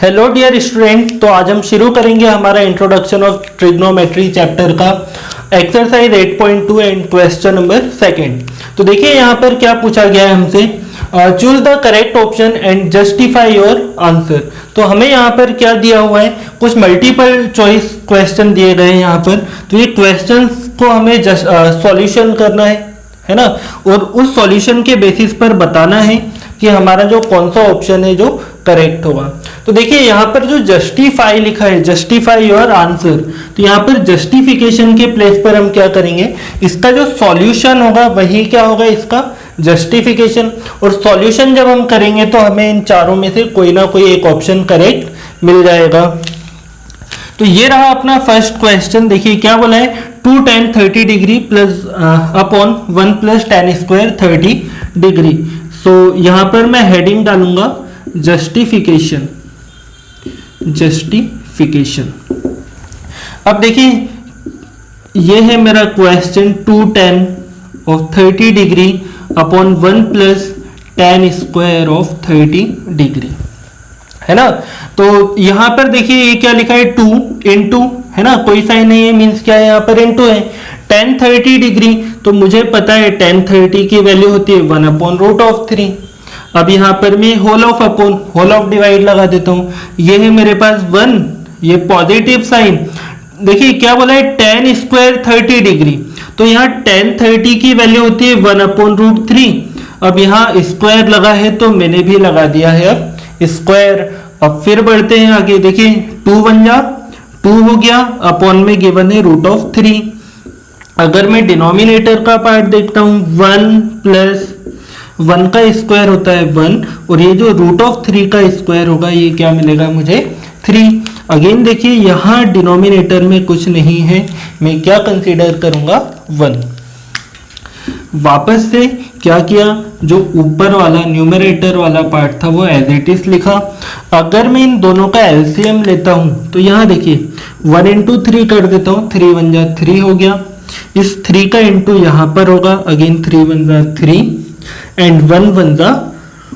Hello dear student, तो आज हम शुरू करेंगे हमारा इंट्रोडक्शन ऑफ ट्रिग्नोमेट्री चैप्टर का exercise 8.2 and question number second. तो देखिए यहाँ पर क्या पूछा गया है हमसे, choose the correct option and justify your answer. तो हमें यहाँ पर क्या दिया हुआ है, कुछ मल्टीपल चॉइस क्वेश्चन दिए गए हैं यहाँ पर। तो ये क्वेश्चन को हमें सॉल्यूशन करना है ना, और उस सॉल्यूशन के बेसिस पर बताना है कि हमारा जो कौन सा ऑप्शन है जो करेक्ट होगा। तो देखिए यहाँ पर जो जस्टिफाई लिखा है, जस्टिफाई योर आंसर, तो यहाँ पर जस्टिफिकेशन के प्लेस पर हम क्या करेंगे, इसका जो सॉल्यूशन होगा वही क्या होगा, इसका जस्टिफिकेशन। और सॉल्यूशन जब हम करेंगे तो हमें इन चारों में से कोई ना कोई एक ऑप्शन करेक्ट मिल जाएगा। तो ये रहा अपना फर्स्ट क्वेश्चन। देखिए क्या बोला है, 2 tan 30 degree plus upon 1 plus tan square 30 degree. So यहाँ पर मैं हेडिंग डालूंगा जस्टिफिकेशन, जस्टिफिकेशन। अब देखिए ये है मेरा question, 2 tan of 30 degree upon 1 plus tan square of 30 degree, है ना। तो यहां पर देखिए ये क्या लिखा है, 2 इंटू, है ना, कोई साइन नहीं है, मीन्स क्या है, यहाँ पर इंटू है। tan 30 डिग्री, तो मुझे पता है tan 30 की वैल्यू होती है 1 अपॉन रूट ऑफ 3। अब यहाँ पर मैं whole of upon whole of divide लगा देता हूँ। ये है मेरे पास 1, ये पॉजिटिव साइन। देखिए क्या बोला है, tan स्क्वायर 30 डिग्री, तो यहाँ tan 30 की वैल्यू होती है 1 अपॉन रूट 3। अब यहाँ स्क्वायर लगा है तो मैंने भी लगा दिया है अब स्क्वायर। अब फिर बढ़ते हैं आगे, देखिए 2 1 जा 2 हो गया, अपॉन में गिवन है रूट ऑफ 3। अगर मैं डिनोमिनेटर का पार्ट देखता हूँ, 1 प्लस 1 का स्क्वायर होता है 1, और ये जो रूट ऑफ 3 का स्क्वायर होगा ये क्या मिलेगा मुझे, 3। अगेन देखिए यहाँ डिनोमिनेटर में कुछ नहीं है, मैं क्या कंसीडर करूंगा, 1। वापस से क्या किया, जो ऊपर वाला न्यूमरेटर वाला पार्ट था वो एज इट इज लिखा। अगर मैं इन दोनों का एलसीएम लेता हूं तो यहाँ देखिए 1 इंटू 3 कर देता हूँ, 3 1 जा 3 हो गया। इस 3 का इंटू यहाँ पर होगा, अगेन 3 1 जा 3 एंड 1 1 जा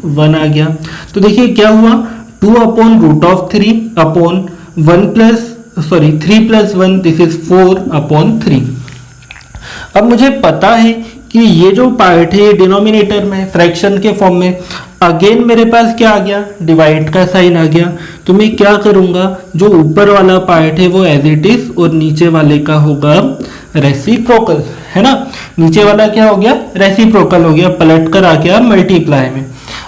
1 आ गया। तो देखिए क्या हुआ, 2 upon root of 3 upon 3 plus 1, this is 4 upon 3। अब मुझे पता है कि ये जो पार्ट है ये डिनोमिनेटर में फ्रैक्शन के फॉर्म में। अगेन मेरे पास क्या आ गया, डिवाइड का साइन आ गया। तो मैं क्या करूंगा, जो ऊपर वाला पार्ट है वो एज इट इज, और नीचे वाले का होगा रेसिप्रोकल, है ना। नीचे वाला क्या हो गया, रेसिप्रोकल हो गया, पलट कर आ गया मल्टीप्लाई में।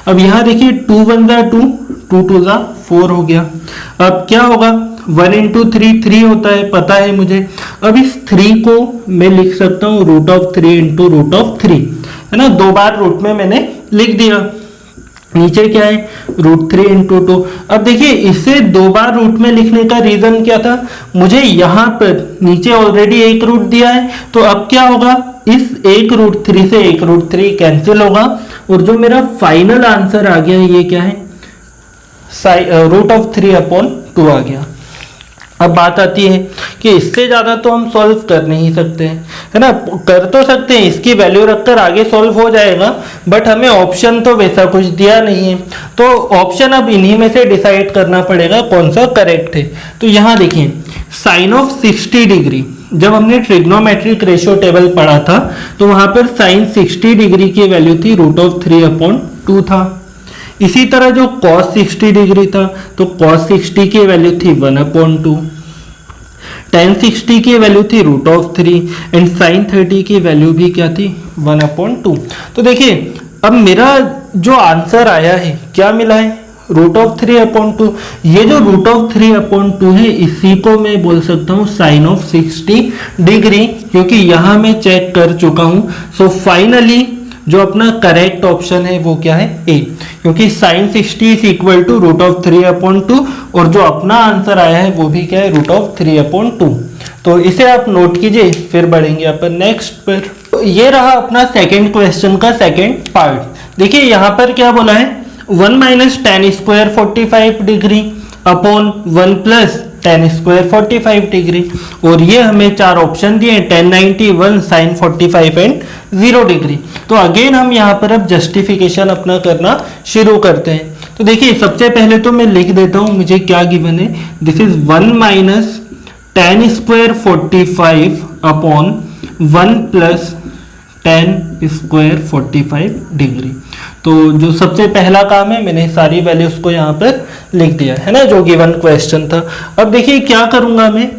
अब यहाँ देखिए 2 1 जा 2, 2 2 जा 4 हो गया। अब क्या होगा, 1 इंटू 3 3 होता है, पता है मुझे। अब इस 3 को मैं लिख सकता हूँ root of 3 into root of 3, है ना, 2 बार रूट में मैंने लिख दिया। नीचे क्या है, रूट 3 इंटू 2। अब देखिए इसे 2 बार रूट में लिखने का रीजन क्या था, मुझे यहाँ पर नीचे ऑलरेडी एक रूट दिया है, तो अब क्या होगा, इस एक रूट 3 से एक रूट 3 कैंसिल होगा, और जो मेरा फाइनल आंसर आ गया ये क्या है, रूट ऑफ 3 अपॉन 2 आ गया। अब बात आती है कि इससे ज्यादा तो हम सॉल्व कर नहीं सकते, है ना। कर तो सकते हैं, इसकी वैल्यू रखकर आगे सॉल्व हो जाएगा, बट हमें ऑप्शन तो वैसा कुछ दिया नहीं है। तो ऑप्शन अब इन्हीं में से डिसाइड करना पड़ेगा कौन सा करेक्ट है। तो यहाँ देखिए साइन ऑफ 60 डिग्री, जब हमने ट्रिग्नोमेट्रिक रेशियो टेबल पढ़ा था तो वहां पर साइन 60 डिग्री की वैल्यू थी रूट ऑफ 3 अपॉन 2 था। इसी तरह जो cos 60 डिग्री था तो cos 60 की वैल्यू थी 1 अपॉन 2, tan 60 की वैल्यू थी रूट ऑफ 3 एंड sin 30 की वैल्यू भी क्या थी, 1 अपॉन 2। तो देखिए अब मेरा जो आंसर आया है क्या मिला है, रूट ऑफ 3 अपॉन 2। ये जो रूट ऑफ 3 अपॉन 2 है इसी को मैं बोल सकता हूँ साइन ऑफ 60 डिग्री, क्योंकि यहां मैं चेक कर चुका हूं। सो फाइनली जो अपना करेक्ट ऑप्शन है वो क्या है, ए, क्योंकि sine 60 is equal to root of 3 upon 2, और जो अपना आंसर आया है वो भी क्या है, रूट ऑफ 3 अपॉन 2। तो इसे आप नोट कीजिए, फिर बढ़ेंगे अपन नेक्स्ट पर। तो ये रहा अपना सेकंड क्वेश्चन का सेकंड पार्ट। देखिए यहाँ पर क्या बोला है, 1 minus tan square 45 degree upon 1 plus tan square 45 degree, और ये हमें 4 ऑप्शन दिए, tan 90, 1, sin 45 एंड 0 डिग्री। तो अगेन हम यहाँ पर अब जस्टिफिकेशन अपना करना शुरू करते हैं। तो देखिए सबसे पहले तो मैं लिख देता हूं मुझे क्या गिवन है। This is 1 minus tan square 45 upon 1 plus tan square 45 degree. तो जो सबसे पहला काम है मैंने सारी वैल्यूज को यहाँ पर लिख दिया है ना, जो गिवन क्वेश्चन था। अब देखिए क्या करूंगा मैं,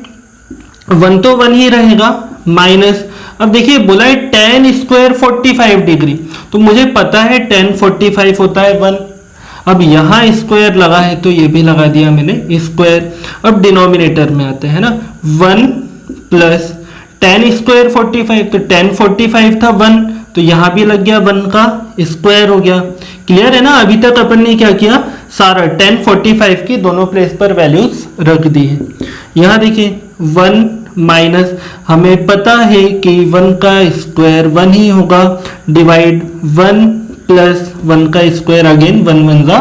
1 तो 1 ही रहेगा, माइनस, अब देखिए बोला है tan स्क्वायर 45 डिग्री, तो मुझे पता है tan 45 होता है 1। अब यहाँ स्क्वायर लगा है तो ये भी लगा दिया मैंने स्क्वायर। अब डिनोमिनेटर में आते हैं ना, 1 प्लस tan स्क्वायर 45, तो tan 45 था 1, तो यहाँ भी लग गया 1 का स्क्वायर हो गया। क्लियर है ना। अभी तक अपन ने क्या किया, सारा tan 45 की दोनों प्लेस पर वैल्यूज रख दी है। यहाँ देखिए 1 माइनस, हमें पता है कि 1 का स्क्वायर 1 ही होगा, डिवाइड 1 प्लस 1 का स्क्वायर, अगेन 1 1 जा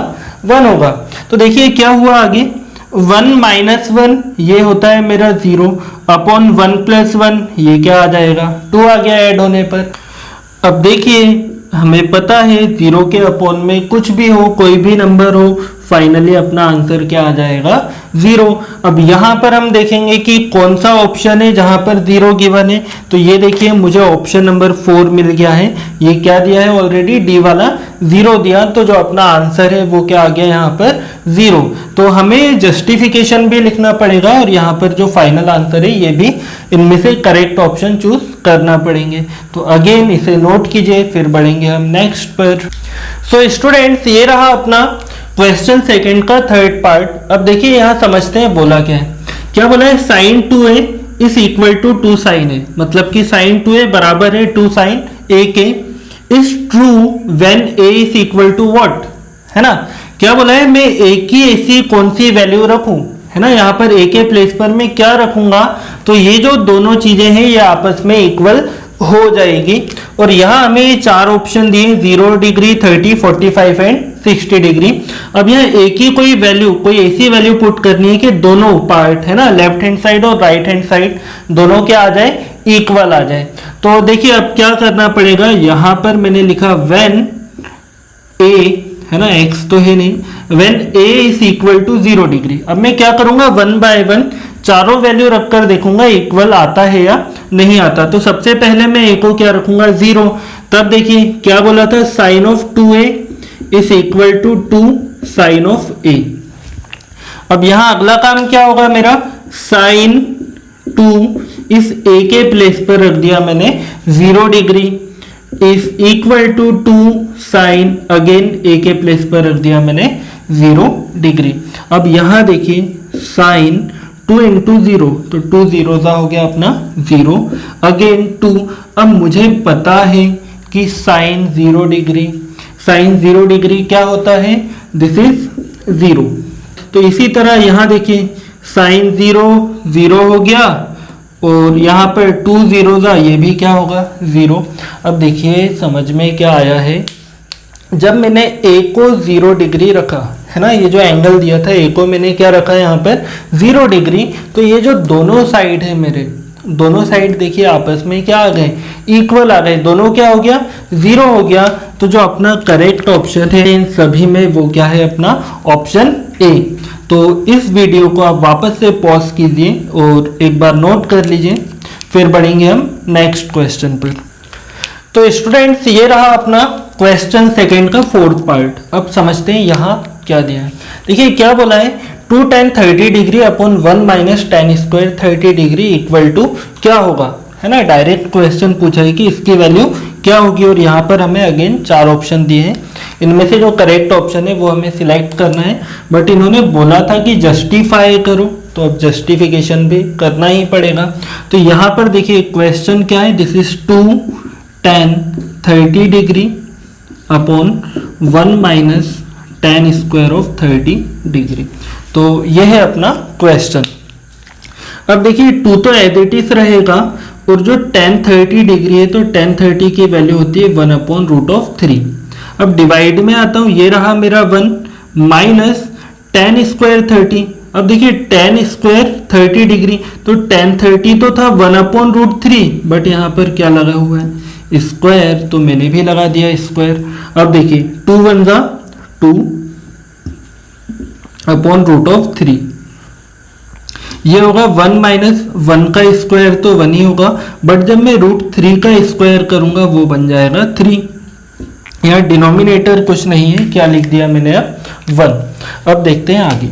1 होगा। तो देखिए क्या हुआ आगे, 1 माइनस 1 ये होता है मेरा 0 अपॉन 1 प्लस 1, ये क्या आ जाएगा 2 आ गया ऐड होने पर। अब देखिए हमें पता है 0 के अपॉन में कुछ भी हो, कोई भी नंबर हो, फाइनली अपना आंसर क्या आ जाएगा 0। अब यहाँ पर हम देखेंगे कि कौन सा ऑप्शन है जहां पर 0 गिवन है। तो ये देखिए मुझे ऑप्शन नंबर 4 मिल गया है। ये क्या दिया है ऑलरेडी, डी वाला 0 दिया, तो जो अपना आंसर है वो क्या आ गया यहाँ पर 0। तो हमें जस्टिफिकेशन भी लिखना पड़ेगा और यहाँ पर जो फाइनल आंसर है ये भी इनमें से करेक्ट ऑप्शन चूज करना पड़ेंगे। तो अगेन इसे नोट कीजिए, फिर बढ़ेंगे हम नेक्स्ट पर। सो स्टूडेंट्स ये रहा अपना क्वेश्चन सेकंड का थर्ड पार्ट। अब देखिए यहाँ समझते हैं बोला क्या है। क्या बोला है, sin 2a is equal to 2 sin a, मतलब कि sin 2a बराबर है 2 sin a के, is true when a is equal to what, है ना। क्या बोला है, मैं a की ऐसी कौन सी वैल्यू रखूं, है ना, यहाँ पर a के प्लेस पर मैं क्या रखूंगा, तो ये जो दोनों चीजें हैं ये आपस में इक्वल हो जाएगी। और यहाँ हमें 4 ऑप्शन दिए, 0 डिग्री, 30, 45 एंड 60 डिग्री। अब यहाँ एक ही कोई वैल्यू, कोई ऐसी वैल्यू पुट करनी है कि दोनों पार्ट, है ना, लेफ्ट हैंड साइड और राइट हैंड साइड दोनों क्या आ जाए, इक्वल आ जाए। तो देखिए अब क्या करना पड़ेगा, यहाँ पर मैंने लिखा व्हेन a, है ना, x तो है नहीं, when a is equal to 0 degree. अब मैं क्या करूंगा, 1 बाय 1 चारों वैल्यू रखकर देखूंगा इक्वल आता है या नहीं आता। तो सबसे पहले मैं a को क्या रखूंगा 0। तब देखिए क्या बोला था, sine of 2a is equal to 2 sine of a। अब यहां अगला काम क्या होगा मेरा, साइन 2 इस a के प्लेस पर रख दिया मैंने 0 degree, is equal to 2 sine, again a के प्लेस पर रख दिया मैंने 0 डिग्री। अब यहां देखिए साइन 2 इंटू 0, तो 2 0 सा हो गया अपना 0, अगेन 2। अब मुझे पता है कि साइन 0 डिग्री, साइन 0 डिग्री क्या होता है, दिस इज 0। तो इसी तरह यहाँ देखिए साइन 0 0 हो गया, और यहाँ पर 2 0 सा, ये भी क्या होगा 0। अब देखिए समझ में क्या आया है, जब मैंने a को 0 डिग्री रखा, है ना, ये जो एंगल दिया था a को मैंने क्या रखा है यहाँ पर 0 डिग्री, तो ये जो दोनों साइड है मेरे, दोनों साइड देखिए आपस में क्या आ गए, इक्वल आ गए, दोनों क्या हो गया 0 हो गया। तो जो अपना करेक्ट ऑप्शन है इन सभी में वो क्या है, अपना ऑप्शन ए। तो इस वीडियो को आप वापस से पॉज कीजिए और एक बार नोट कर लीजिए, फिर बढ़ेंगे हम नेक्स्ट क्वेश्चन पर। तो स्टूडेंट्स ये रहा अपना क्वेश्चन सेकंड का फोर्थ पार्ट। अब समझते हैं यहाँ क्या दिया है। देखिए क्या बोला है, 2 tan 30 degree upon 1 minus tan square 30 degree equal to क्या होगा, है ना। डायरेक्ट क्वेश्चन पूछा है कि इसकी वैल्यू क्या होगी, और यहाँ पर हमें अगेन 4 ऑप्शन दिए हैं, इनमें से जो करेक्ट ऑप्शन है वो हमें सिलेक्ट करना है। बट इन्होंने बोला था कि जस्टिफाई करो, तो अब जस्टिफिकेशन भी करना ही पड़ेगा। तो यहाँ पर देखिए क्वेश्चन क्या है, this is 2 tan 30 degree upon 1 minus tan square of 30 degree. तो यह है अपना क्वेश्चन। अब देखिए 2 तो एज इट इज रहेगा, और जो tan 30 डिग्री है तो tan 30 की वैल्यू होती है 1/√3। अब डिवाइड में आता हूं, ये रहा मेरा 1 माइनस tan स्क्वायर 30। अब देखिए tan स्क्वायर 30 डिग्री, तो tan 30 तो था 1/√3, बट यहाँ पर क्या लगा हुआ है स्क्वायर, तो मैंने भी लगा दिया स्क्वायर। अब देखिए 2 1 जा 2, अपॉन रूट ऑफ 3। ये होगा 1 माइनस 1 का स्क्वायर तो 1 ही होगा, बट जब मैं रूट 3 का स्क्वायर करूंगा वो बन जाएगा 3। यहाँ डिनोमिनेटर कुछ नहीं है, क्या लिख दिया मैंने अब 1। अब देखते हैं आगे।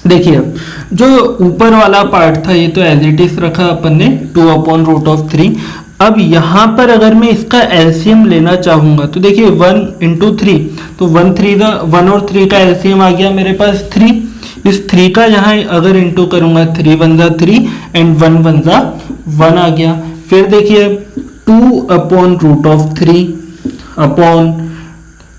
देखिए अब जो ऊपर वाला पार्ट था ये तो एज इट इज रखा अपन ने 2 अपॉन रूट ऑफ 3। अब यहाँ पर अगर मैं इसका एलसीएम लेना चाहूंगा तो देखिए 1 इंटू 3, तो 1 और 3 का एलसीएम आ गया मेरे पास 3। इस 3 का यहाँ अगर इंटू करूंगा 3 वन जा 3 एंड 1 वन जा 1 आ गया। फिर देखिए 2 upon root of 3 upon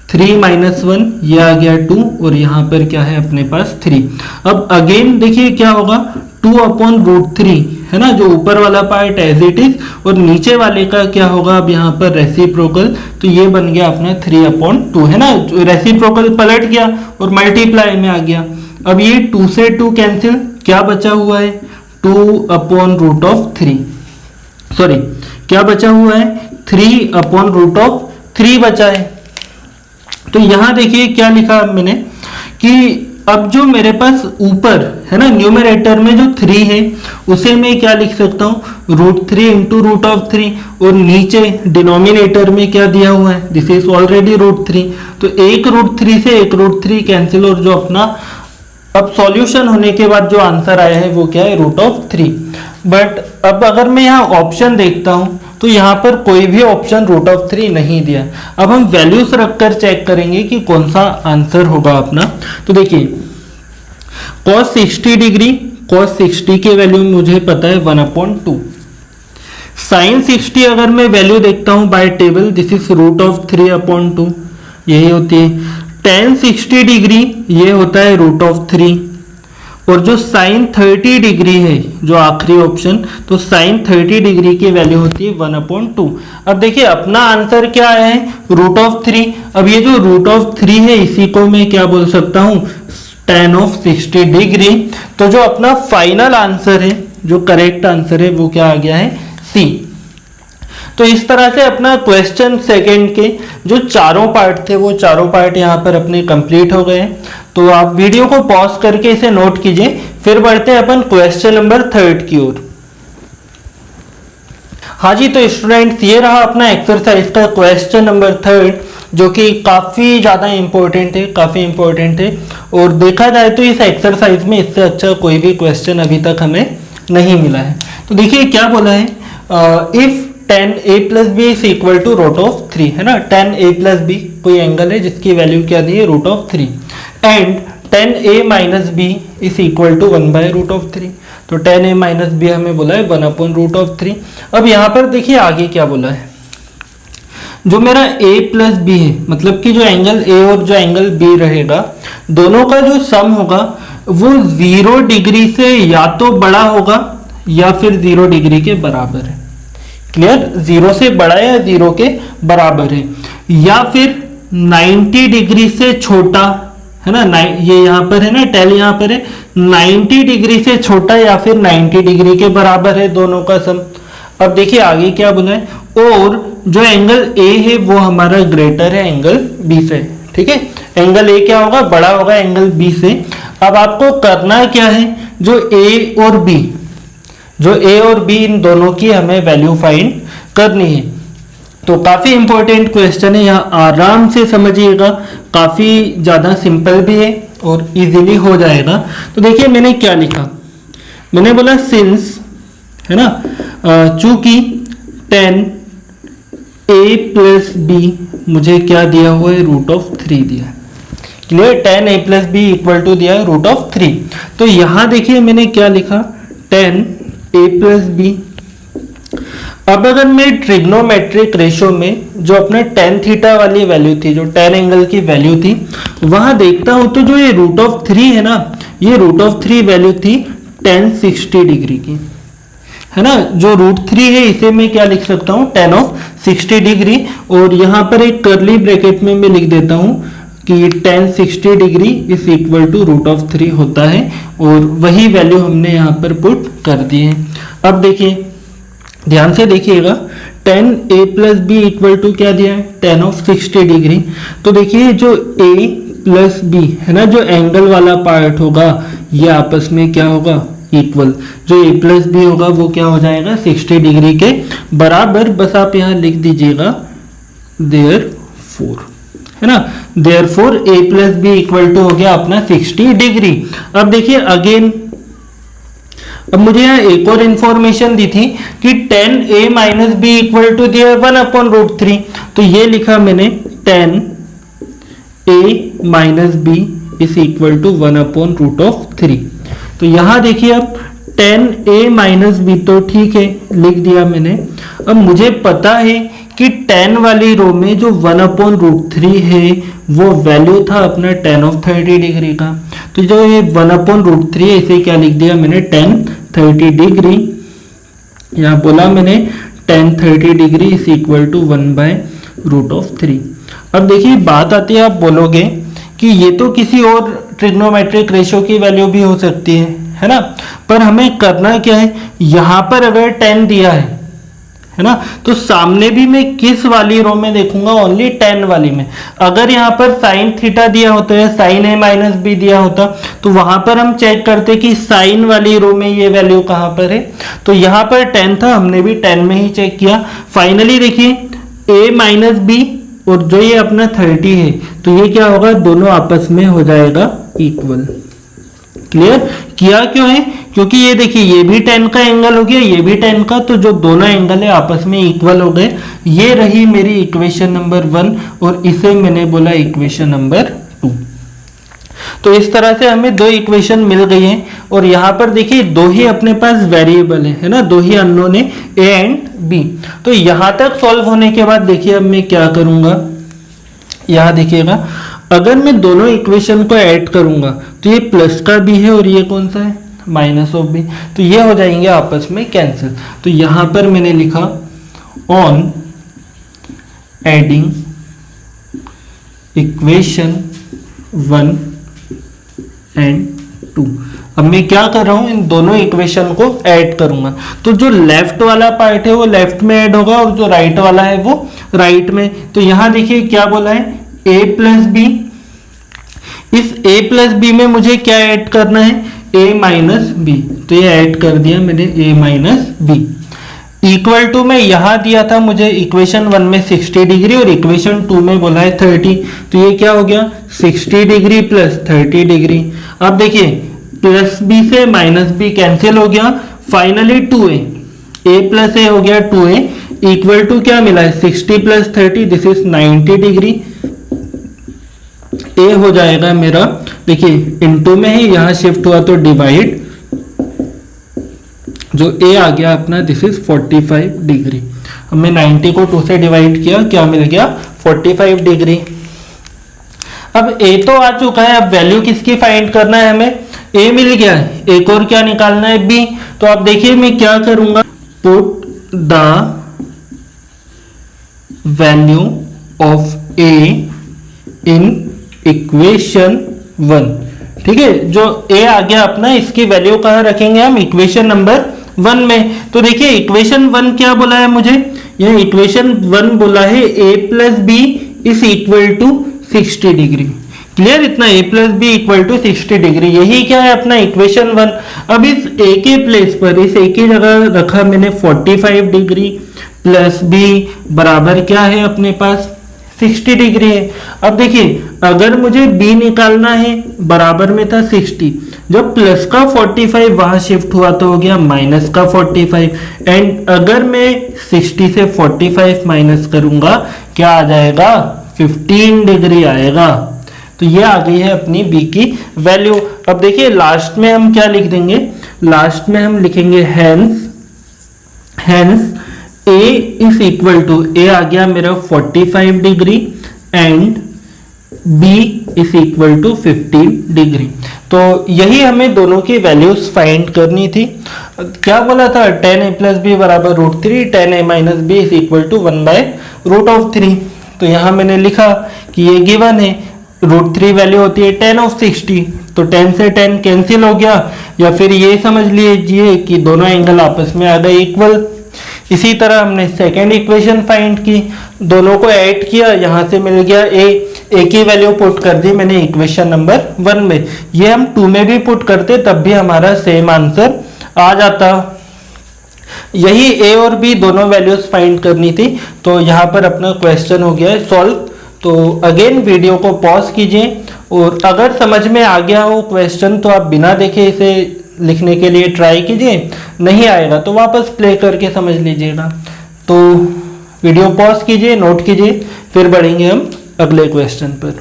3 minus 1, ये आ गया 2 और यहाँ पर क्या है अपने पास 3। अब अगेन देखिए क्या होगा 2 अपॉन रूट 3 है ना, जो ऊपर वाला पार्ट एज इट इज, और नीचे वाले का क्या होगा अब यहाँ पर रेसिप्रोकल, तो ये बन गया अपना 3 अपॉन 2 है ना, रेसिप्रोकल पलट गया और मल्टीप्लाई में आ गया। अब ये 2 से 2 कैंसिल, क्या बचा हुआ है 2 अपॉन रूट ऑफ 3, सॉरी क्या बचा हुआ है 3 अपॉन रूट ऑफ 3 बचा है। तो यहां देखिए क्या लिखा मैंने कि अब जो मेरे पास ऊपर है ना न्यूमरेटर में जो 3 है उसे मैं क्या लिख सकता हूं रूट 3 इंटू रूट ऑफ 3, और नीचे डिनोमिनेटर में क्या दिया हुआ है दिस इज ऑलरेडी रूट 3, तो एक रूट 3 से एक रूट 3 कैंसिल, और जो अपना अब सॉल्यूशन होने के बाद जो आंसर आया है वो क्या है रूट ऑफ 3। बट अब अगर मैं यहाँ ऑप्शन देखता हूं तो यहाँ पर कोई भी ऑप्शन रूट ऑफ 3 नहीं दिया। अब हम वैल्यूज रखकर चेक करेंगे कि कौन सा आंसर होगा अपना। तो देखिए cos 60 डिग्री, cos 60 की वैल्यू मुझे पता है 1/2। sin 60 अगर मैं वैल्यू देखता हूं by table this is root of 3/2, यही होती है। tan 60 डिग्री ये होता है रूट ऑफ 3, और जो sin 30 डिग्री है जो आखिरी ऑप्शन, तो sin 30 डिग्री की वैल्यू होती है 1/2। अब देखिए अपना आंसर क्या है रूट ऑफ 3। अब ये जो रूट ऑफ 3 है इसी को मैं क्या बोल सकता हूं tan ऑफ 60 डिग्री। तो जो अपना फाइनल आंसर है, जो करेक्ट आंसर है वो क्या आ गया है सी। तो इस तरह से अपना क्वेश्चन सेकंड के जो चारों पार्ट थे वो चारों पार्ट यहाँ पर अपने कंप्लीट हो गए। तो आप वीडियो को पॉज करके इसे नोट कीजिए, फिर बढ़ते हैं अपन क्वेश्चन नंबर 3 की ओर। हाँ जी, तो स्टूडेंट्स ये रहा अपना एक्सरसाइज का क्वेश्चन नंबर 3, जो कि काफी ज्यादा इंपॉर्टेंट है, काफी इंपॉर्टेंट है। और देखा जाए तो इस एक्सरसाइज में इससे अच्छा कोई भी क्वेश्चन अभी तक हमें नहीं मिला है। तो देखिए क्या बोला है, if tan a plus B is equal to root of 3 है ना, tan a प्लस बी कोई एंगल है जिसकी वैल्यू क्या दी है root of 3, and tan a minus B is equal to 1/रूट ऑफ 3। तो tan a माइनस बी हमें बोला है 1/रूट ऑफ 3। अब यहाँ पर देखिए आगे क्या बोला है, जो मेरा a प्लस बी है, मतलब कि जो एंगल a और जो एंगल b रहेगा दोनों का जो सम होगा वो 0 डिग्री से या तो बड़ा होगा या फिर 0 डिग्री के बराबर है। क्लियर, 0 से बड़ा या 0 के बराबर है, या फिर 90 डिग्री से छोटा है ना, ये यहाँ पर है ना टेल यहाँ पर है 90 डिग्री से छोटा या फिर 90 डिग्री के बराबर है दोनों का सम। अब देखिए आगे क्या बोला है, और जो एंगल A है वो हमारा ग्रेटर है एंगल B से। ठीक है, एंगल A क्या होगा बड़ा होगा एंगल B से। अब आपको करना क्या है, जो A और B इन दोनों की हमें वैल्यू फाइंड करनी है। तो काफी इंपॉर्टेंट क्वेश्चन है, यहाँ आराम से समझिएगा, काफी ज्यादा सिंपल भी है और इजीली हो जाएगा। तो देखिए मैंने क्या लिखा, मैंने बोला सिंस है ना, चूंकि tan a प्लस बी मुझे क्या दिया हुआ है रूट ऑफ 3 दिया है। Clear, tan a plus B equal to दिया है रूट ऑफ 3। तो यहां देखिए मैंने क्या लिखा tan a प्लस बी। अब अगर मैं ट्रिग्नोमेट्रिक रेशो में जो अपने tan थीटा वाली वैल्यू थी, जो tan एंगल की वैल्यू थी, वहां देखता हूं तो जो ये रूट ऑफ 3 है ना, ये रूट ऑफ 3 वैल्यू थी tan 60 डिग्री की है ना। जो रूट 3 है इसे मैं क्या लिख सकता हूं tan ऑफ 60 डिग्री, और यहां पर एक कर्ली ब्रैकेट में मैं लिख देता हूं कि tan 60 degree is equal to root of 3 होता है, और वही वैल्यू हमने यहाँ पर पुट कर दी है। अब देखिए ध्यान से देखिएगा, tan a plus B equal to क्या दिया है tan ऑफ 60 डिग्री। तो देखिए जो a प्लस बी है ना, जो एंगल वाला पार्ट होगा ये आपस में क्या होगा, इक्वल। जो ए प्लस बी होगा वो क्या हो जाएगा, 60 डिग्री के बराबर। बस आप यहाँ लिख दीजिएगा देयरफॉर, है ना, therefore A plus B equal to हो गया अपना 60 डिग्री। अब देखिए अगेन, अब मुझे यहाँ एक और इंफॉर्मेशन दी थी कि 10a minus B equal to दिया 1/√3, तो ये लिखा मैंने 10a minus B is equal to 1/√3। तो यहाँ देखिए अब 10a माइनस बी तो ठीक है, लिख दिया मैंने। अब मुझे पता है कि 10 वाली रो में जो 1/√3 है वो वैल्यू था अपना tan ऑफ 30 डिग्री का। तो जो ये 1/√3 है इसे क्या लिख दिया मैंने, tan 30 डिग्री। यहाँ बोला मैंने tan 30 degree is equal to 1/√3। अब देखिए बात आती है, आप बोलोगे कि ये तो किसी और ट्रिग्नोमेट्रिक रेशियो की वैल्यू भी हो सकती है ना, पर हमें करना क्या है, यहाँ पर अगर 10 दिया है ना, तो सामने भी मैं किस वाली रो में देखूंगा, ओनली 10 वाली में। अगर यहाँ पर साइन थीटा दिया होता है, साइन ए माइनस बी दिया होता, तो वहां पर हम चेक करते कि साइन वाली रो में ये वैल्यू कहां पर है। तो यहाँ पर 10 था, हमने भी 10 में ही चेक किया। फाइनली देखिए ए माइनस बी और जो ये अपना 30 है, तो ये क्या होगा, दोनों आपस में हो जाएगा इक्वल। क्लियर किया क्यों है, क्योंकि ये देखिए ये भी 10 का एंगल हो गया, ये भी 10 का, तो जो दोनों एंगल है आपस में इक्वल हो गए। ये रही मेरी इक्वेशन नंबर 1 और इसे मैंने बोला इक्वेशन नंबर 2। तो इस तरह से हमें दो इक्वेशन मिल गई हैं। और यहाँ पर देखिए दो ही अपने पास वेरिएबल है ना, दो ही अननोन है, ए एंड बी। तो यहाँ तक सॉल्व होने के बाद देखिए अब मैं क्या करूंगा, यहाँ देखिएगा अगर मैं दोनों इक्वेशन को ऐड करूंगा तो ये प्लस का बी है और ये कौन सा है, माइनस ऑफ बी, तो ये हो जाएंगे आपस में कैंसिल। तो यहां पर मैंने लिखा ऑन एडिंग इक्वेशन 1 एंड 2। अब मैं क्या कर रहा हूं, इन दोनों इक्वेशन को ऐड करूंगा। तो जो लेफ्ट वाला पार्ट है वो लेफ्ट में ऐड होगा और जो राइट वाला है वो राइट में। तो यहां देखिए क्या बोला है, a प्लस बी। इस a प्लस बी में मुझे क्या ऐड करना है, a माइनस बी। तो ये ऐड कर दिया मैंने a minus B equal to, मैं यहां दिया था मुझे इक्वेशन 1 में 60 डिग्री और इक्वेशन 2 में बोला है 30। तो ये क्या हो गया, 60 डिग्री प्लस 30 डिग्री। अब देखिए प्लस बी से माइनस बी कैंसिल हो गया, फाइनली 2a, a प्लस ए हो गया 2a इक्वल टू क्या मिला है, 60 प्लस 30, दिस इज 90 डिग्री। ए हो जाएगा मेरा, देखिए इनटू में ही यहां शिफ्ट हुआ तो डिवाइड, जो ए आ गया अपना दिस इज 45 डिग्री। हमने 90 को 2 से डिवाइड किया, क्या मिल गया, 45 डिग्री। अब ए तो आ चुका है, अब वैल्यू किसकी फाइंड करना है हमें, ए मिल गया है, एक और क्या निकालना है, बी। तो आप देखिए मैं क्या करूंगा, put the value of A in equation 1। ठीक है, जो ए आ गया अपना, इसकी वैल्यू कहां रखेंगे हम, इक्वेशन नंबर 1 में। तो देखिए इक्वेशन 1 क्या बोला है मुझे, यह इक्वेशन 1 बोला है a plus B is equal to 60 degree. Clear, इतना a plus B equal to 60 degree, यही क्या है अपना इक्वेशन 1। अब इस a के प्लेस पर, इस a की जगह रखा मैंने 45 डिग्री प्लस b बराबर क्या है अपने पास 60 डिग्री है। अब देखिए अगर मुझे b निकालना है, बराबर में था 60, जब प्लस का 45 वहां शिफ्ट हुआ तो हो गया माइनस का 45, एंड अगर मैं 60 से 45 माइनस करूंगा क्या आ जाएगा, 15 डिग्री आएगा। तो ये आ गई है अपनी b की वैल्यू। अब देखिए लास्ट में हम क्या लिख देंगे, लास्ट में हम लिखेंगे hence a is equal to, a आ गया मेरा 45 degree and b is equal to 15 degree. तो यही हमें दोनों की वैल्यूज फाइंड करनी थी। क्या बोला था, tan a प्लस बी बराबर √3, tan a minus B is equal to 1/√3। तो यहाँ मैंने लिखा कि ये गिवन है, √3 वैल्यू होती है tan ऑफ 60, तो 10 से 10 कैंसिल हो गया, या फिर ये समझ लीजिए कि दोनों एंगल आपस में आ गए इक्वल। इसी तरह हमने सेकेंड इक्वेशन फाइंड की, दोनों को ऐड किया, यहाँ से मिल गया ए की वैल्यू पुट कर दी मैंने इक्वेशन नंबर 1 में। ये हम 2 में भी पुट करते तब भी हमारा सेम आंसर आ जाता। यही ए और बी दोनों वैल्यूज फाइंड करनी थी, तो यहाँ पर अपना क्वेश्चन हो गया है सॉल्व। तो अगेन वीडियो को पॉज कीजिए और अगर समझ में आ गया हो क्वेश्चन तो आप बिना देखे इसे लिखने के लिए ट्राई कीजिए, नहीं आएगा तो वापस प्ले करके समझ लीजिएगा। तो वीडियो पॉज कीजिए, नोट कीजिए, फिर बढ़ेंगे हम अगले क्वेश्चन पर।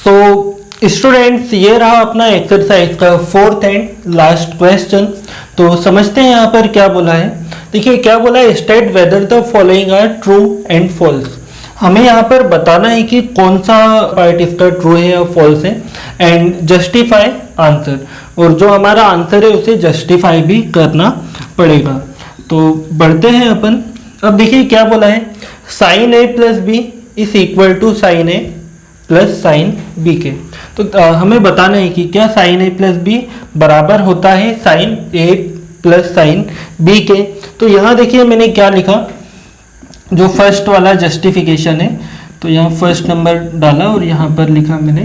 सो स्टूडेंट्स, ये रहा अपना एक्सरसाइज का 4th एंड लास्ट क्वेश्चन। तो समझते हैं यहाँ पर क्या बोला है। देखिए क्या बोला है, state whether the following are true and false. हमें यहाँ पर बताना है कि कौन सा पार्ट इसका ट्रू है या फॉल्स है, एंड जस्टिफाई आंसर, और जो हमारा आंसर है उसे जस्टिफाई भी करना पड़ेगा। तो बढ़ते हैं अपन। अब देखिए क्या बोला है, sine A plus B is equal to sine A plus sine B के। तो हमें बताना है कि क्या साइन ए प्लस बी बराबर होता है sine A plus sine B के। तो यहाँ देखिए मैंने क्या लिखा, जो फर्स्ट वाला जस्टिफिकेशन है, तो यहाँ फर्स्ट नंबर डाला और यहाँ पर लिखा मैंने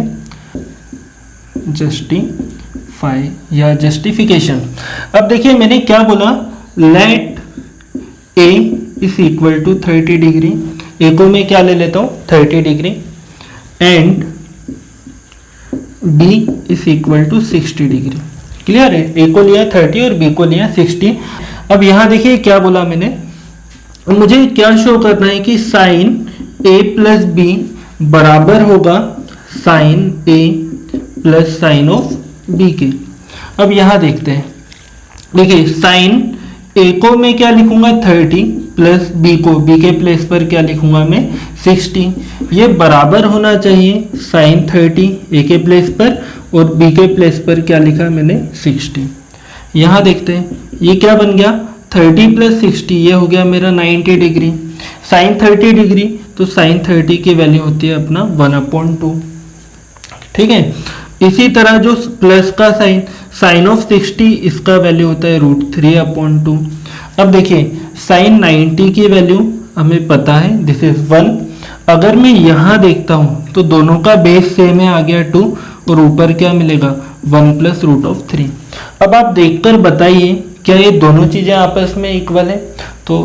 जस्टिफाई या जस्टिफिकेशन। अब देखिए मैंने क्या बोला, let A is equal to 30 degree, A को मैं क्या ले लेता हूँ 30 degree, and B is equal to 60 degree. Clear है, ए को लिया 30 और बी को लिया 60। अब यहाँ देखिए क्या बोला मैंने, मुझे क्या शो करना है कि साइन ए प्लस बी बराबर होगा sine A plus sine of B के। अब यहाँ देखते हैं, देखिए साइन ए को मैं क्या लिखूंगा 30 प्लस बी को, बी के प्लेस पर क्या लिखूंगा मैं 60। ये बराबर होना चाहिए साइन 30 ए के प्लेस पर और बी के प्लेस पर क्या लिखा मैंने 60। यहाँ देखते हैं ये क्या बन गया 30 प्लस 60, ये हो गया मेरा 90 डिग्री। साइन 30 डिग्री, तो साइन 30 की वैल्यू होती है अपना 1/2। ठीक है, इसी तरह जो प्लस का साइन, साइन ऑफ 60, इसका वैल्यू होता है √3/2। अब देखिए साइन 90 की वैल्यू हमें पता है, दिस इज 1। अगर मैं यहाँ देखता हूँ तो दोनों का बेस सेम है, आ गया 2, और ऊपर क्या मिलेगा 1 + √3। अब आप देखकर बताइए क्या ये दोनों चीजें आपस में इक्वल है। तो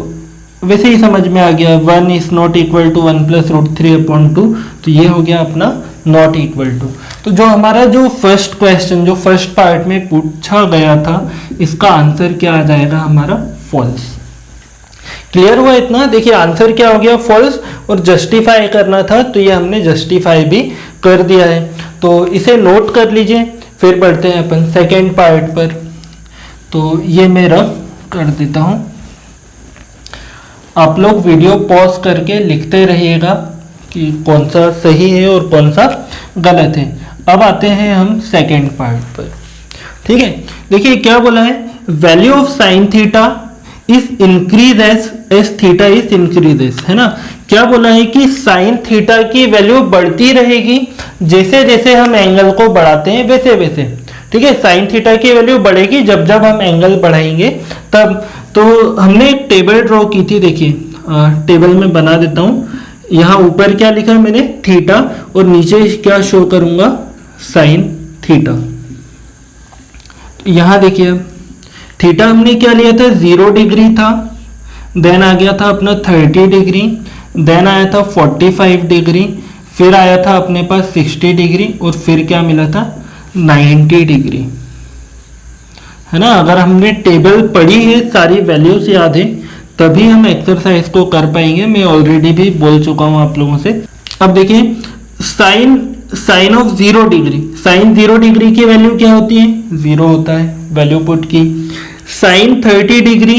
वैसे ही समझ में आ गया, 1 इज नॉट इक्वल टू 1 + √3/2, तो ये हो गया अपना नॉट इक्वल टू। तो जो हमारा जो फर्स्ट क्वेश्चन, जो फर्स्ट पार्ट में पूछा गया था, इसका आंसर क्या आ जाएगा हमारा फॉल्स। क्लियर हुआ इतना। देखिए आंसर क्या हो गया फॉल्स, और जस्टिफाई करना था तो ये हमने जस्टिफाई भी कर दिया है। तो इसे नोट कर लीजिए, फिर बढ़ते हैं अपन सेकेंड पार्ट पर। तो ये मैं रफ कर देता हूं, आप लोग वीडियो पॉज करके लिखते रहिएगा कि कौन सा सही है और कौन सा गलत है। अब आते हैं हम सेकेंड पार्ट पर। ठीक है, देखिए क्या बोला है, value of sine theta is increase as theta is increases, है ना। क्या बोला है कि साइन थीटा की वैल्यू बढ़ती रहेगी जैसे जैसे हम एंगल को बढ़ाते हैं वैसे वैसे। ठीक है, साइन थीटा की वैल्यू बढ़ेगी जब जब हम एंगल बढ़ाएंगे तब। तो हमने एक टेबल ड्रॉ की थी, देखिए टेबल में बना देता हूं। यहाँ ऊपर क्या लिखा मैंने थीटा, और नीचे क्या शो करूंगा साइन थीटा। यहाँ देखिए थीटा हमने क्या लिया था 0 डिग्री था, देन आ गया था अपना 30 डिग्री, देन आया था 45 डिग्री, फिर आया था अपने पास 60 डिग्री, और फिर क्या मिला था 90 डिग्री, है ना। अगर हमने टेबल पढ़ी है, सारी वैल्यूज याद है, तभी हम एक्सरसाइज को कर पाएंगे। मैं ऑलरेडी भी बोल चुका हूं आप लोगों से। अब देखिए sine of 0 degree, sine 0 degree की वैल्यू क्या होती है 0 होता है, वैल्यू पुट की। साइन 30 डिग्री,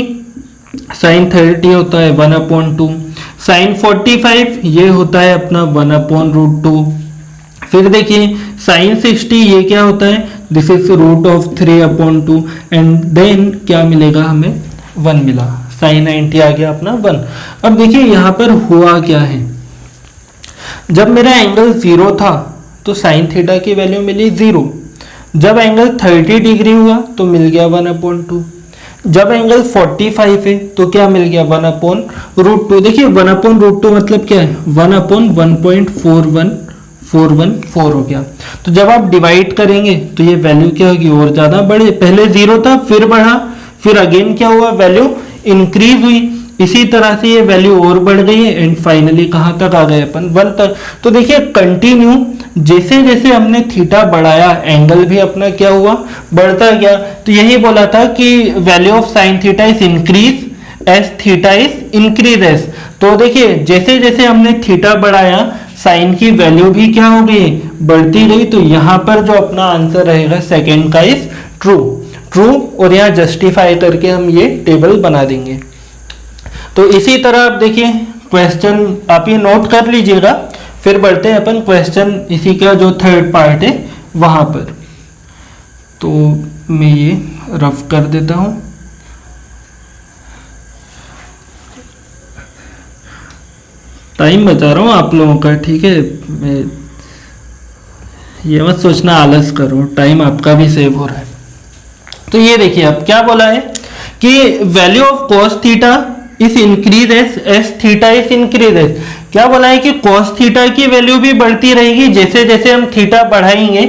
साइन 30 होता है 1/2। साइन 45 ये होता है अपना 1/√2। फिर देखिए साइन 60 ये क्या होता है, दिस इज √3/2, एंड देन क्या मिलेगा हमें 1 मिला, साइन 90 आ गया अपना 1। अब देखिए यहाँ पर हुआ क्या है, जब मेरा एंगल 0 था तो साइन थीटा की वैल्यू मिली 0, जब एंगल 30 डिग्री हुआ तो मिल गया 1/2। जब एंगल 45 है तो क्या मिल गया 1/√2। देखिए 1/√2 मतलब क्या है 1/1.41414 हो गया। तो जब आप डिवाइड करेंगे तो ये वैल्यू क्या होगी और ज्यादा बढ़े, पहले 0 था फिर बढ़ा, फिर अगेन क्या हुआ वैल्यू इंक्रीज हुई, इसी तरह से ये वैल्यू और बढ़ गई है एंड फाइनली कहां तक आ गए अपन 1 तक। तो देखिए कंटिन्यू जैसे जैसे हमने थीटा बढ़ाया एंगल भी अपना क्या हुआ बढ़ता गया। तो यही बोला था कि value of sine theta is increase as theta is increase as. तो देखिए जैसे जैसे हमने थीटा बढ़ाया साइन की वैल्यू भी क्या हो गई बढ़ती गई। तो यहां पर जो अपना आंसर रहेगा सेकेंड का इज ट्रू ट्रू, और यहाँ जस्टिफाई करके हम ये टेबल बना देंगे। तो इसी तरह आप देखिए क्वेश्चन आप ये नोट कर लीजिएगा, फिर बढ़ते हैं अपन क्वेश्चन इसी का जो थर्ड पार्ट है वहां पर। तो मैं ये रफ कर देता हूं। टाइम बचा रहा हूं आप लोगों का, ठीक है। मैं ये मत सोचना आलस करो, टाइम आपका भी सेव हो रहा है। तो ये देखिए अब क्या बोला है कि value of cos theta is increase as theta is increase as. क्या बोला है कि cos थीटा की वैल्यू भी बढ़ती रहेगी जैसे जैसे हम थीटा बढ़ाएंगे।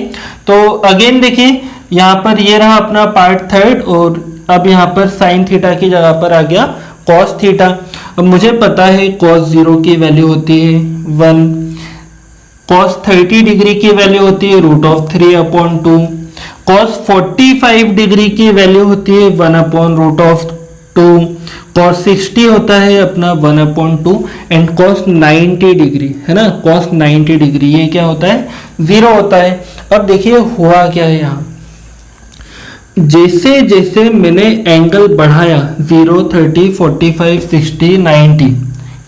तो अगेन देखिए यहाँ पर ये रहा अपना पार्ट थर्ड, और अब यहाँ पर साइन थीटा की जगह पर आ गया cos थीटा। अब मुझे पता है cos 0 की वैल्यू होती है 1, cos 30 डिग्री की वैल्यू होती है √3/2, cos 45 डिग्री की वैल्यू होती है 1/√2, cos 60 होता है अपना 1/2 एंड cos 90 डिग्री है ना, cos 90 डिग्री ये क्या होता है 0 होता है। अब देखिए हुआ क्या है यहाँ, जैसे जैसे मैंने एंगल बढ़ाया 0, 30, 45, 60, 90,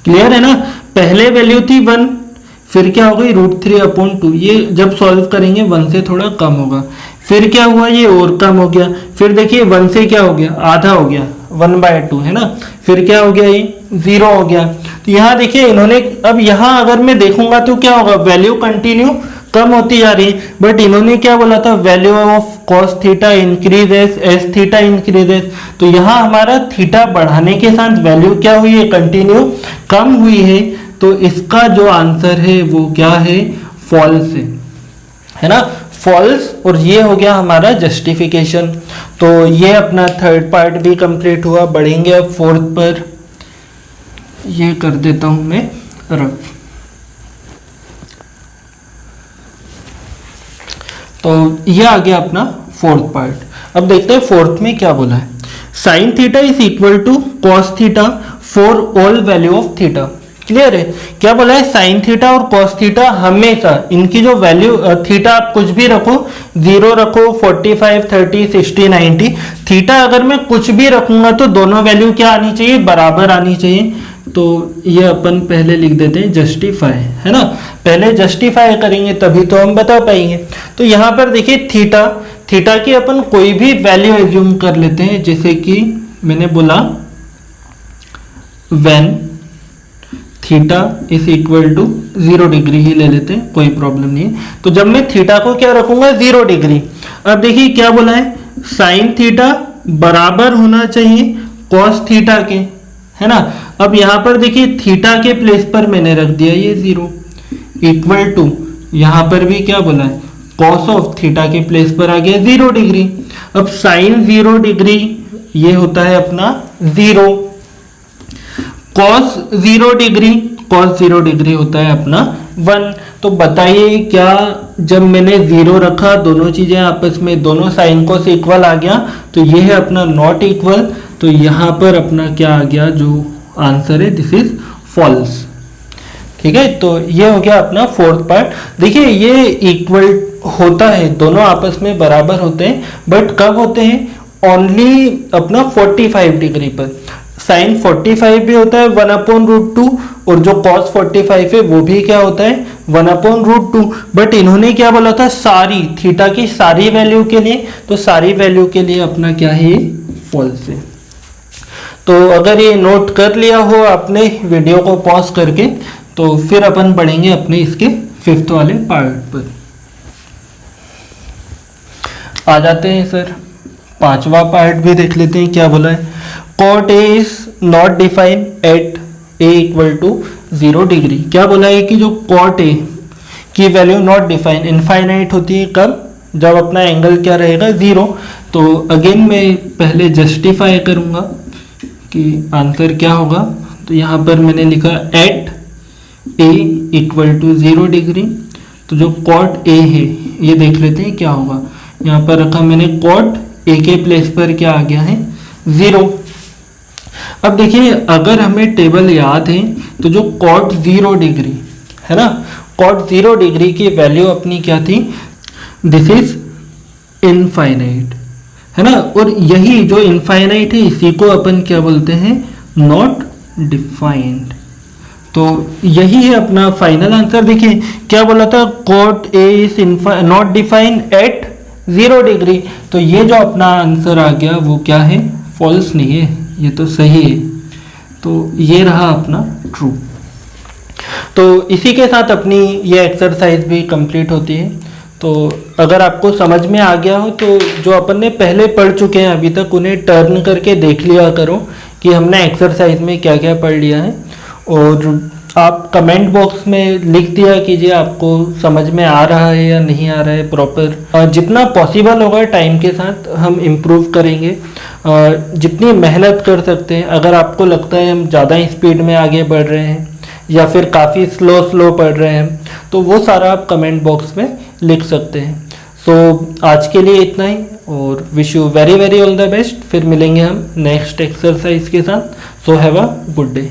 क्लियर है ना। पहले वैल्यू थी 1, फिर क्या हो गई √3/2, ये जब सॉल्व करेंगे 1 से थोड़ा कम होगा, फिर क्या हुआ ये और कम हो गया, फिर देखिए 1 से क्या हो गया आधा हो गया 1/2 है ना, फिर क्या हो गया ये 0 हो गया। तो यहाँ देखिए इन्होंने, अब यहाँ अगर मैं देखूंगा तो क्या होगा वैल्यू कंटिन्यू कम होती जा रही है, बट इन्होंने क्या बोला था value of cos theta increase as theta increase as. तो यहाँ हमारा थीटा बढ़ाने के साथ वैल्यू क्या हुई है कंटिन्यू कम हुई है। तो इसका जो आंसर है वो क्या है फॉल्स है ना, फॉल्स। और ये हो गया हमारा जस्टिफिकेशन। तो ये अपना थर्ड पार्ट भी कंप्लीट हुआ। बढ़ेंगे अब फोर्थ पर, ये कर देता हूं मैं रफ। तो ये आ गया अपना फोर्थ पार्ट। अब देखते हैं फोर्थ में क्या बोला है। Sine theta is equal to cos theta for all value of theta. Clear है, क्या बोला है साइन थीटा और कॉस थीटा हमेशा इनकी जो वैल्यू थीटा आप कुछ भी रखो 0 रखो 45 30 60 90, थीटा अगर मैं कुछ भी रखूंगा तो दोनों वैल्यू क्या आनी चाहिए बराबर आनी चाहिए। तो ये अपन पहले लिख देते हैं जस्टिफाई है ना, पहले जस्टिफाई करेंगे तभी तो हम बता पाएंगे। तो यहाँ पर देखिए थीटा थीटा की अपन कोई भी वैल्यू एज्यूम कर लेते हैं, जैसे कि मैंने बोला when theta is equal to 0 degree ही ले लेते हैं, कोई प्रॉब्लम नहीं है। तो जब मैं थीटा को क्या रखूंगा 0 डिग्री। अब देखिए क्या बोला है साइन थीटा बराबर होना चाहिए कॉस थीटा के, है ना। अब यहां पर देखिए थीटा के प्लेस पर मैंने रख दिया ये 0 इक्वल टू, यहां पर भी क्या बोला है कॉस ऑफ थीटा के प्लेस पर आ गया 0 डिग्री। अब साइन 0 डिग्री ये होता है अपना 0, कॉस 0 डिग्री कॉस 0 डिग्री होता है अपना 1। तो बताइए क्या जब मैंने 0 रखा दोनों चीजें आपस में दोनों साइन कॉस इक्वल आ गया, तो ये है अपना नॉट इक्वल। तो यहां पर अपना क्या आ गया जो आंसर है दिस इज फॉल्स। ठीक है, तो ये हो गया अपना फोर्थ पार्ट। देखिए ये इक्वल होता है दोनों आपस में बराबर होते हैं, बट कब होते हैं ओनली अपना 45 डिग्री पर। साइन 45 भी होता है 1/√2 और जो cos 45 है वो भी क्या होता है 1/√2। बट इन्होंने क्या बोला था सारी थीटा की सारी वैल्यू के लिए, तो सारी वैल्यू के लिए अपना क्या है फॉल्स है। तो अगर ये नोट कर लिया हो आपने वीडियो को पॉज करके, तो फिर अपन बढ़ेंगे अपने इसके फिफ्थ वाले पार्ट पर। आ जाते हैं सर, पांचवा पार्ट भी देख लेते हैं क्या बोला है। Cot A is not define at A equal to 0 degree. क्या बोला है कि जो कॉट ए की वैल्यू नॉट डिफाइन, इनफाइनाइट होती है कब, जब अपना एंगल क्या रहेगा 0। तो अगेन मैं पहले जस्टिफाई करूंगा कि आंसर क्या होगा। तो यहाँ पर मैंने लिखा at A equal to 0 degree. तो जो कॉट ए है ये देख लेते हैं क्या होगा। यहाँ पर रखा मैंने कॉट ए के प्लेस पर क्या आ गया है 0। अब देखिए अगर हमें टेबल याद है तो जो कॉट 0 डिग्री है ना, कॉट 0 डिग्री की वैल्यू अपनी क्या थी, दिस इज इनफाइनाइट है ना। और यही जो इनफाइनाइट है इसी को अपन क्या बोलते हैं, नॉट डिफाइंड। तो यही है अपना फाइनल आंसर। देखिए क्या बोला था, cot A is not defined at 0 degree. तो ये जो अपना आंसर आ गया वो क्या है, फॉल्स नहीं है, ये तो सही है। तो ये रहा अपना ट्रू। तो इसी के साथ अपनी ये एक्सरसाइज भी कंप्लीट होती है। तो अगर आपको समझ में आ गया हो तो जो अपन ने पहले पढ़ चुके हैं अभी तक उन्हें टर्न करके देख लिया करो कि हमने एक्सरसाइज में क्या क्या पढ़ लिया है। और आप कमेंट बॉक्स में लिख दिया कीजिए आपको समझ में आ रहा है या नहीं आ रहा है प्रॉपर। जितना पॉसिबल होगा टाइम के साथ हम इम्प्रूव करेंगे, जितनी मेहनत कर सकते हैं। अगर आपको लगता है हम ज़्यादा स्पीड में आगे बढ़ रहे हैं या फिर काफ़ी स्लो पढ़ रहे हैं तो वो सारा आप कमेंट बॉक्स में लिख सकते हैं। सो आज के लिए इतना ही और wish you very very all the best. फिर मिलेंगे हम नेक्स्ट एक्सरसाइज के साथ। So have a good day.